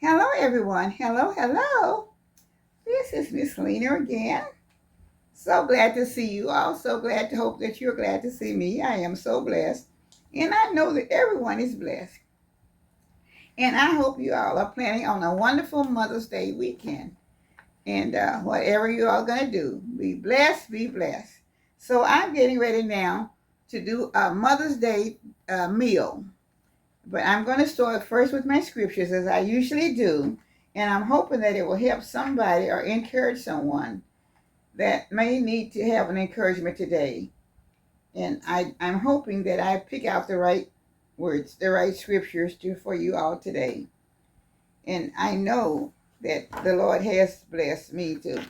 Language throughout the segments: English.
Hello, everyone. Hello, hello. This is Miss Lena again. So glad to see you all. So glad to hope that you're glad to see me. I am so blessed. And I know that everyone is blessed. And I hope you all are planning on a wonderful Mother's Day weekend. And whatever you all going to do, be blessed, be blessed. So I'm getting ready now to do a Mother's Day meal. But I'm going to start first with my scriptures as I usually do. And I'm hoping that it will help somebody or encourage someone that may need to have an encouragement today. And I'm hoping that I pick out the right words, the right scriptures for you all today. And I know that the Lord has blessed me to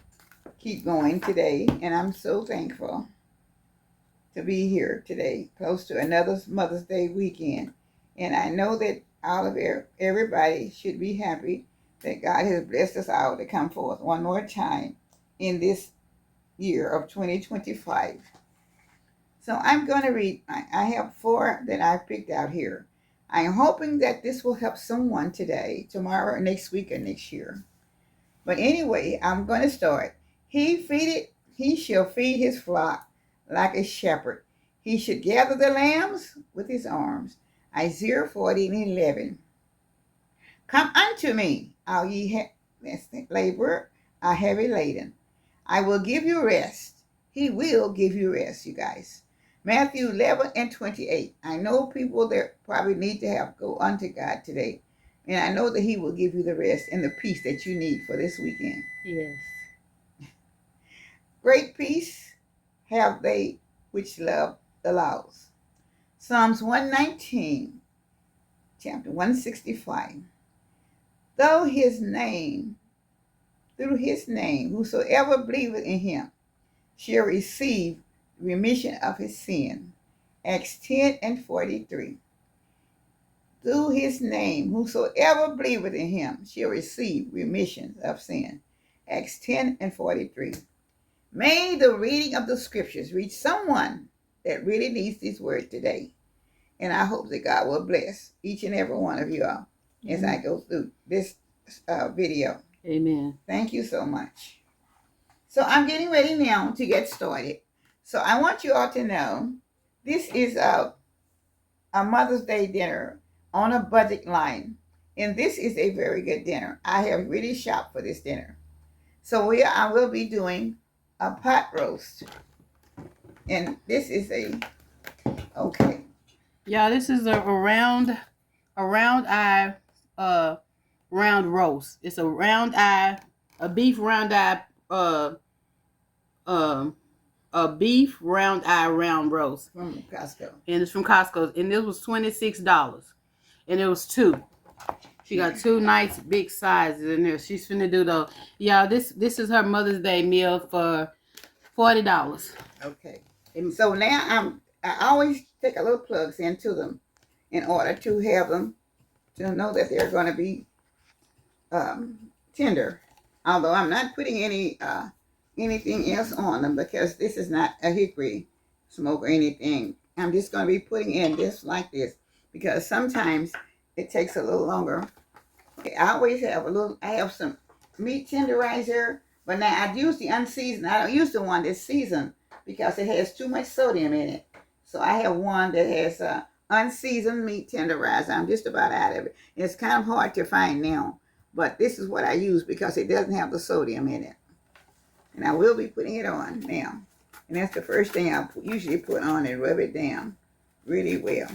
keep going today. And I'm so thankful to be here today, close to another Mother's Day weekend. And I know that all of everybody should be happy that God has blessed us all to come forth one more time in this year of 2025. So I'm going to read, I have 4 that I've picked out here. I'm hoping that this will help someone today, tomorrow, next week, or next year. But anyway, I'm going to start. He shall feed his flock like a shepherd. He should gather the lambs with his arms. Isaiah 40:11. Come unto me, all ye labor are heavy laden. I will give you rest. He will give you rest, you guys. Matthew 11:28. I know people that probably need to go unto God today. And I know that he will give you the rest and the peace that you need for this weekend. Yes. Great peace have they which love the laws. Psalms 119, chapter 165. Through his name, whosoever believeth in him shall receive remission of his sin. Acts 10:43. Through his name, whosoever believeth in him shall receive remission of sin. Acts 10:43. May the reading of the scriptures reach someone that really needs this word today. And I hope that God will bless each and every one of you all as I go through this video. Amen. Thank you so much. So I'm getting ready now to get started. So I want you all to know this is a Mother's Day dinner on a budget line. And this is a very good dinner. I have really shopped for this dinner. So I will be doing a pot roast. And this is okay. Yeah, this is a round eye round roast. It's a round eye, a beef round eye a beef round eye round roast. From Costco. And it's from Costco. And this was $26. And it was 2. She got 2 nice big sizes in there. She's finna do those. Yeah, this is her Mother's Day meal for $40. Okay. And so now I always take a little plugs into them in order to have them to know that they're going to be tender. Although I'm not putting anything else on them because this is not a hickory smoke or anything. I'm just going to be putting in this like this because sometimes it takes a little longer. Okay, I always have I have some meat tenderizer, but now I use the unseasoned. I don't use the one that's seasoned because it has too much sodium in it. So I have one that has unseasoned meat tenderizer. I'm just about out of it. It's kind of hard to find now, but this is what I use because it doesn't have the sodium in it. And I will be putting it on now. And that's the first thing I usually put on and rub it down really well.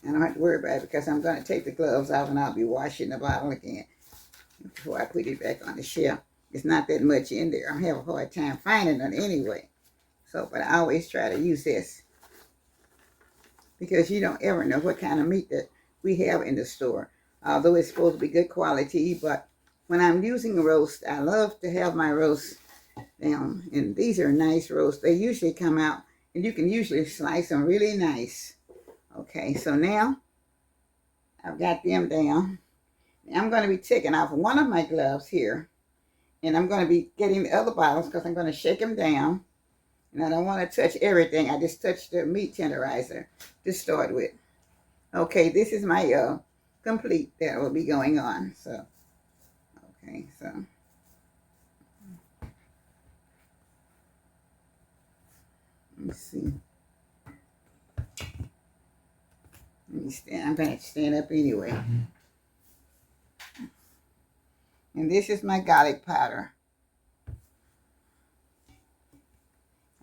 I don't have to worry about it because I'm going to take the gloves off and I'll be washing the bottle again before I put it back on the shelf. It's not that much in there. I have a hard time finding it anyway. So, but I always try to use this because you don't ever know what kind of meat that we have in the store. Although it's supposed to be good quality, but when I'm using a roast, I love to have my roast down. And these are nice roasts. They usually come out, and you can usually slice them really nice. Okay, so now I've got them down. I'm going to be taking off one of my gloves here. And I'm going to be getting the other bottles because I'm going to shake them down. And I don't want to touch everything. I just touched the meat tenderizer to start with. Okay, this is my complete that will be going on. So, okay, so. Let me see. Let me stand. I'm going to stand up anyway. And this is my garlic powder.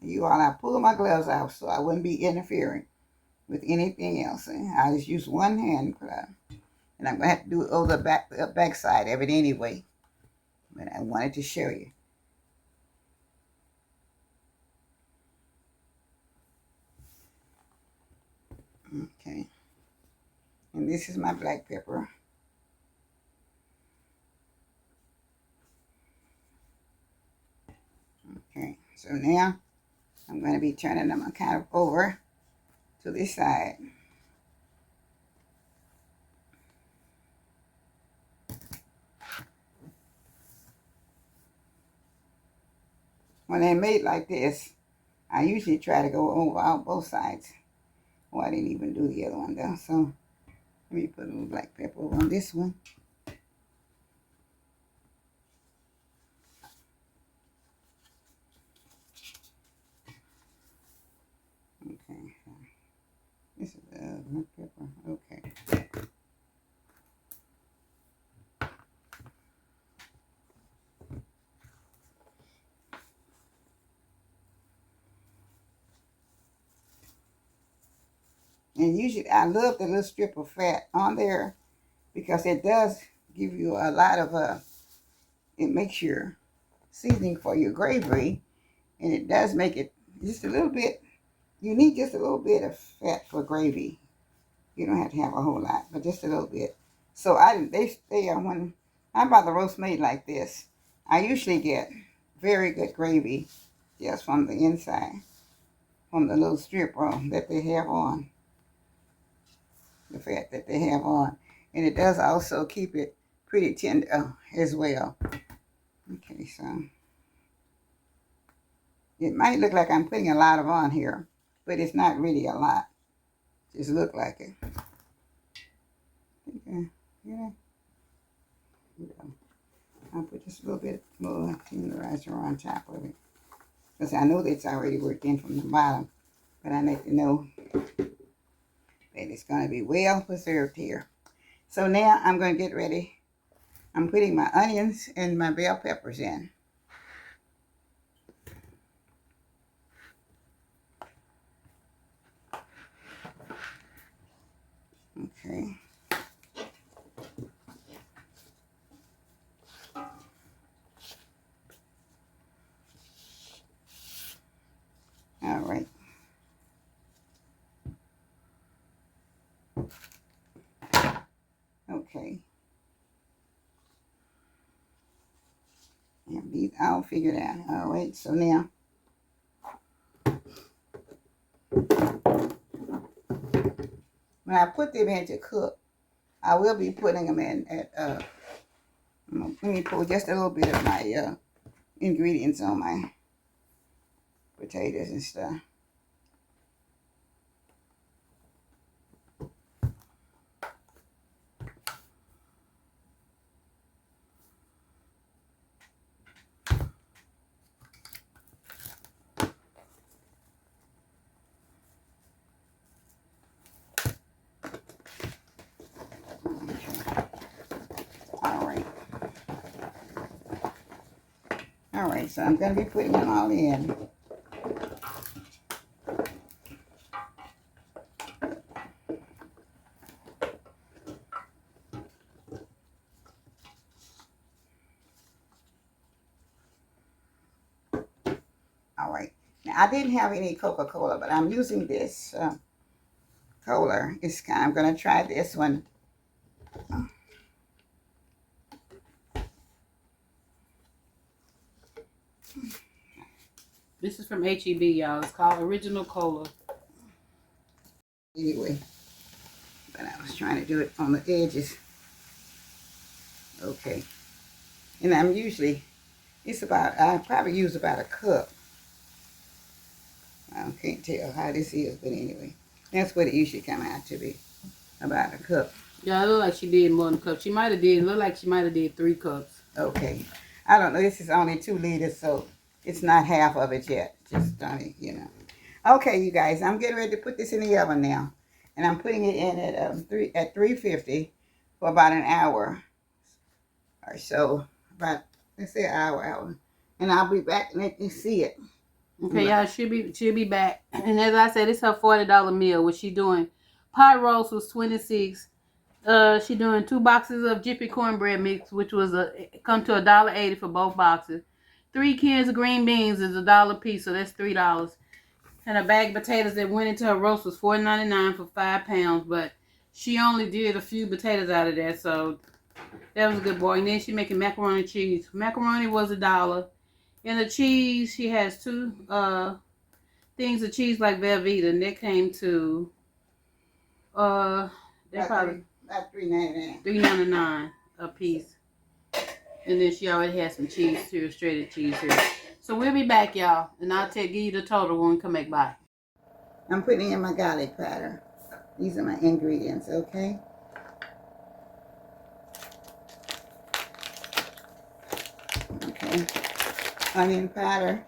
You all, I pulled my gloves off so I wouldn't be interfering with anything else. I just use one hand glove. And I'm going to have to do it over the back side of it anyway. But I wanted to show you. Okay. And this is my black pepper. Okay. So now I'm going to be turning them kind of over to this side. When they're made like this, I usually try to go over out both sides. Oh, I didn't even do the other one though. So let me put a little black pepper on this one. Okay. This is black pepper. Okay. And usually I love the little strip of fat on there because it does give you a lot of it makes your seasoning for your gravy, and it does make it just a little bit, you need just a little bit of fat for gravy. You don't have to have a whole lot, but just a little bit. So when I buy the roast made like this, I usually get very good gravy just from the inside, from the little strip that they have on, the fat that they have on. And it does also keep it pretty tender as well. Okay, so it might look like I'm putting a lot of on here, but it's not really a lot. Just look like it. Okay, yeah. I'll put just a little bit more tenderizer on top of it. Because I know that's already worked in from the bottom. But I need to know that it's going to be well preserved here. So now I'm going to get ready. I'm putting my onions and my bell peppers in. Okay. All right. Okay. And these all figured out. All right. So now when I put them in to cook, I will be putting them in at let me pour just a little bit of my ingredients on my potatoes and stuff. All right. All right, so I'm going to be putting them all in. All right. Now, I didn't have any Coca-Cola, but I'm using this cola. I'm going to try this one. This is from HEB, y'all. It's called Original Cola. Anyway, but I was trying to do it on the edges. Okay. And I probably use about a cup. I can't tell how this is, but anyway, that's what it usually come out to be, about a cup. Yeah, it looked like she did more than a cup. She might have did. Look like she might have did 3 cups. Okay, I don't know. This is only 2 liters, so it's not half of it yet. Just Okay, you guys, I'm getting ready to put this in the oven now, and I'm putting it in at 350 for about an hour or so. About, let's say, an hour, and I'll be back and let you see it. Okay, y'all, she'll be back. And as I said, it's her $40 meal. What she doing? Pot roast was 26. She doing 2 boxes of Jiffy cornbread mix, which was come to $1.80 for both boxes. 3 cans of green beans is $1 a piece, so that's $3. And a bag of potatoes that went into her roast was $4.99 for 5 pounds, but she only did a few potatoes out of that, so that was a good boy. And then she making macaroni and cheese. Macaroni was $1. And the cheese, she has 2 things of cheese like Velveeta, and that came to they probably about $3.99. $3.99 a piece. And then she already has some cheese here, shredded cheese here. So we'll be back, y'all, and I'll give you the total when we come back by. I'm putting in my garlic powder. These are my ingredients, okay? Okay. Onion powder.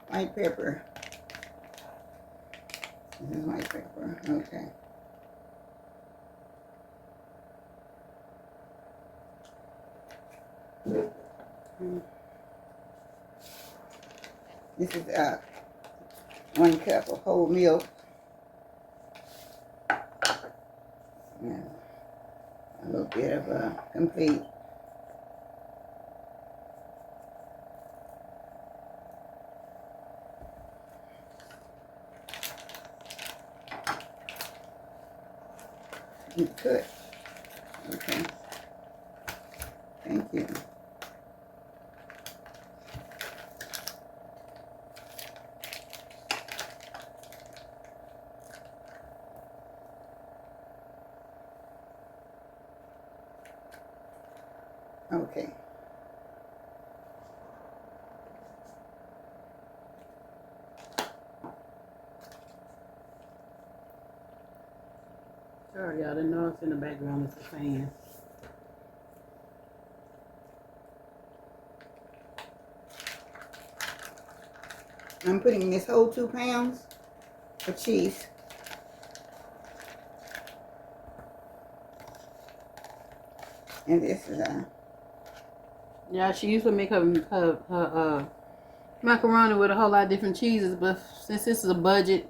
White pepper. This is white pepper, okay. This is 1 cup of whole milk. Yeah. A little bit of complete. Good. Okay. Thank you. Okay. Sorry, y'all, the noise in the background is the fan. I'm putting in this whole 2 pounds of cheese. And this is Yeah, she used to make her macaroni with a whole lot of different cheeses, but since this is a budget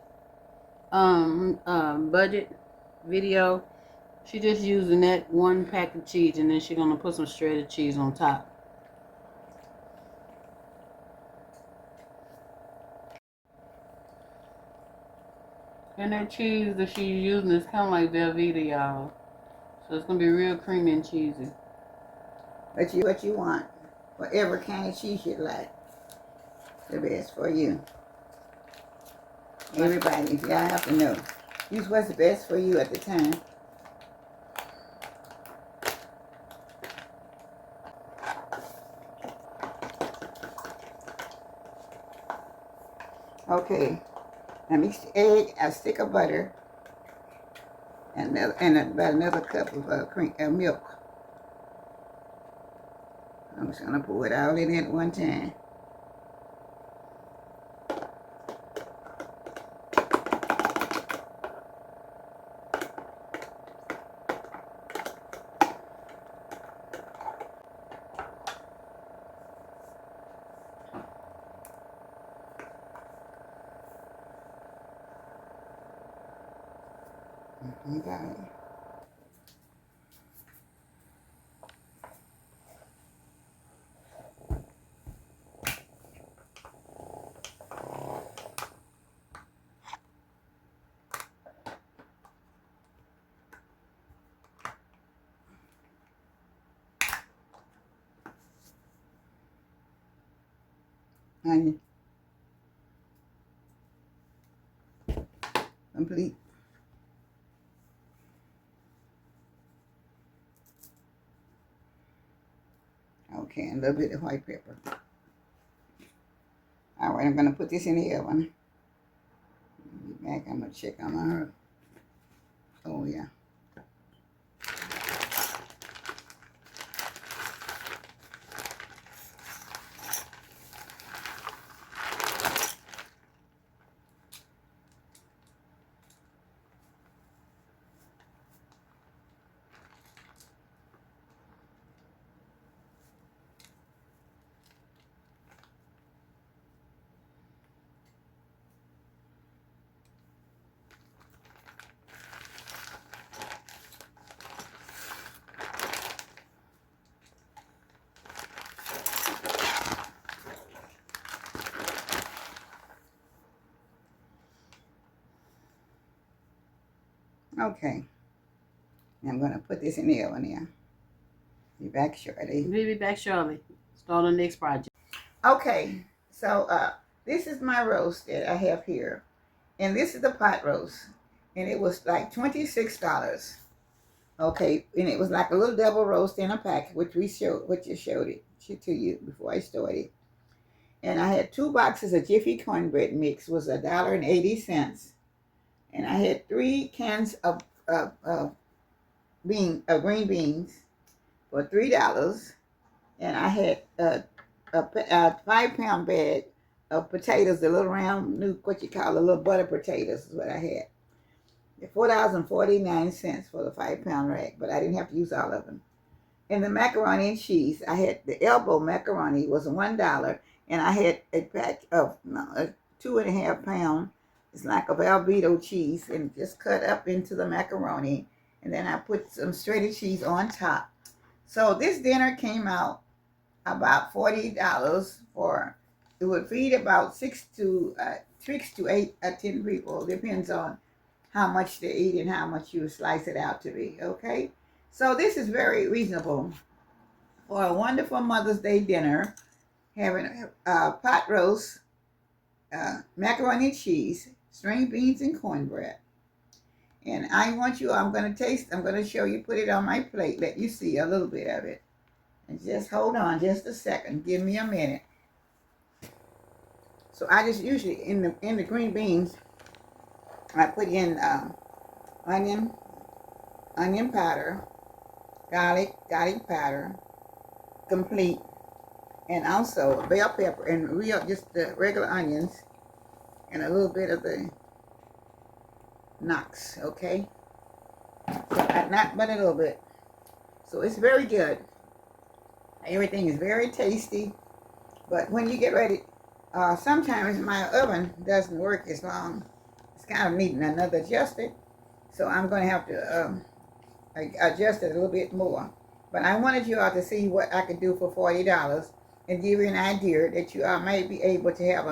budget video, she just using that 1 pack of cheese, and then she's gonna put some shredded cheese on top. And that cheese that she's using is kind of like Velveeta, y'all. So it's gonna be real creamy and cheesy. what you want. Whatever kind of cheese you like. The best for you. Everybody, y'all have to know. Use what's best for you at the time. Okay. I mix the egg, a stick of butter, and about another cup of milk. I'm just gonna pour it all in at one time. Okay. Onion. Complete. Okay, and a little bit of white pepper. All right, I'm going to put this in the oven. Be back. I'm going to check on my herb. Oh, yeah. Okay. I'm going to put this in the oven here. Be back shortly. We'll be back shortly. Start the next project. Okay. So this is my roast that I have here. And this is the pot roast. And it was like $26. Okay. And it was like a little double roast in a pack, which you showed it to you before I started. And I had 2 boxes of Jiffy cornbread mix, was $1.80. And I had 3 cans of green beans for $3, and I had a 5-pound bag of potatoes, the little round, what you call the little butter potatoes is what I had. $4.49 for the 5-pound rack, but I didn't have to use all of them. And the macaroni and cheese, I had the elbow macaroni was $1, and I had a pack of 2.5-pound. It's like a Velveeta cheese, and just cut up into the macaroni, and then I put some shredded cheese on top. So this dinner came out about $40 for. It would feed about 6 to 8 or 10 people. Depends on how much they eat and how much you slice it out to be. Okay, so this is very reasonable for a wonderful Mother's Day dinner. Having pot roast, macaroni and cheese, string beans, and cornbread. And I'm going to show you, put it on my plate, let you see a little bit of it. And just hold on just a second. Give me a minute. So I just usually, in the green beans, I put in onion powder, garlic powder, complete, and also bell pepper, and just the regular onions, and a little bit of the Knox, okay? So not but a little bit. So it's very good. Everything is very tasty. But when you get ready, sometimes my oven doesn't work as long. It's kind of needing another adjustment. So I'm going to have to adjust it a little bit more. But I wanted you all to see what I could do for $40 and give you an idea that you all may be able to have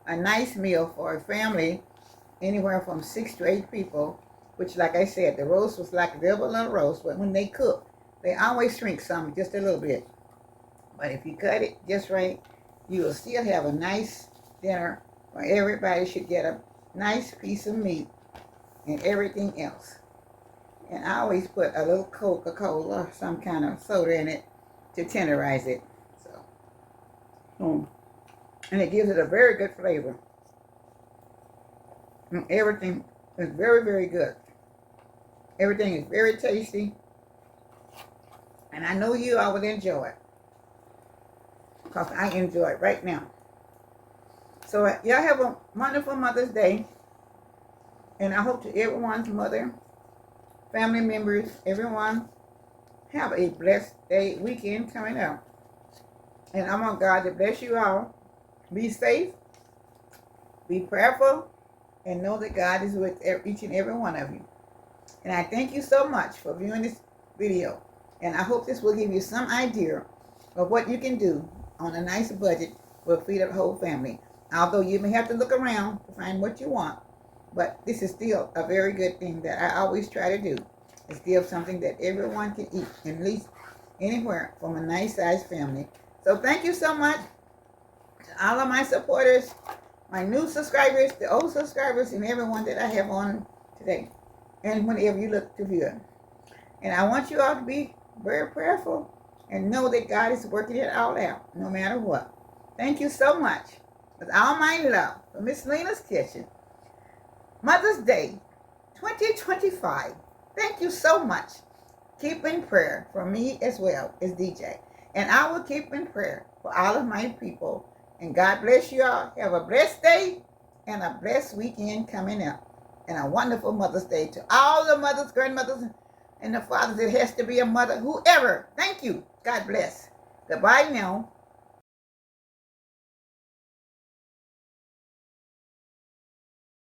a nice meal for a family, anywhere from 6 to 8 people, which, like I said, the roast was like a double little roast, but when they cook, they always shrink some, just a little bit. But if you cut it just right, you will still have a nice dinner where everybody should get a nice piece of meat and everything else. And I always put a little Coca-Cola or some kind of soda in it to tenderize it. So, and it gives it a very good flavor. And everything is very, very good. Everything is very tasty. And I know you all will enjoy it, because I enjoy it right now. So y'all have a wonderful Mother's Day. And I hope to everyone's mother, family members, everyone, have a blessed day, weekend coming up. And I want God to bless you all. Be safe, be prayerful, and know that God is with each and every one of you. And I thank you so much for viewing this video. And I hope this will give you some idea of what you can do on a nice budget will feed a whole family. Although you may have to look around to find what you want, but this is still a very good thing that I always try to do, is give something that everyone can eat, at least anywhere from a nice sized family. So thank you so much to all of my supporters, my new subscribers, the old subscribers, and everyone that I have on today, and whenever you look to view it. And I want you all to be very prayerful and know that God is working it all out, no matter what. Thank you so much. With all my love from Miss Lena's Kitchen. Mother's Day 2025. Thank you so much. Keep in prayer for me as well as DJ. And I will keep in prayer for all of my people. And God bless you all. Have a blessed day and a blessed weekend coming up. And a wonderful Mother's Day to all the mothers, grandmothers, and the fathers. It has to be a mother, whoever. Thank you. God bless. Goodbye now.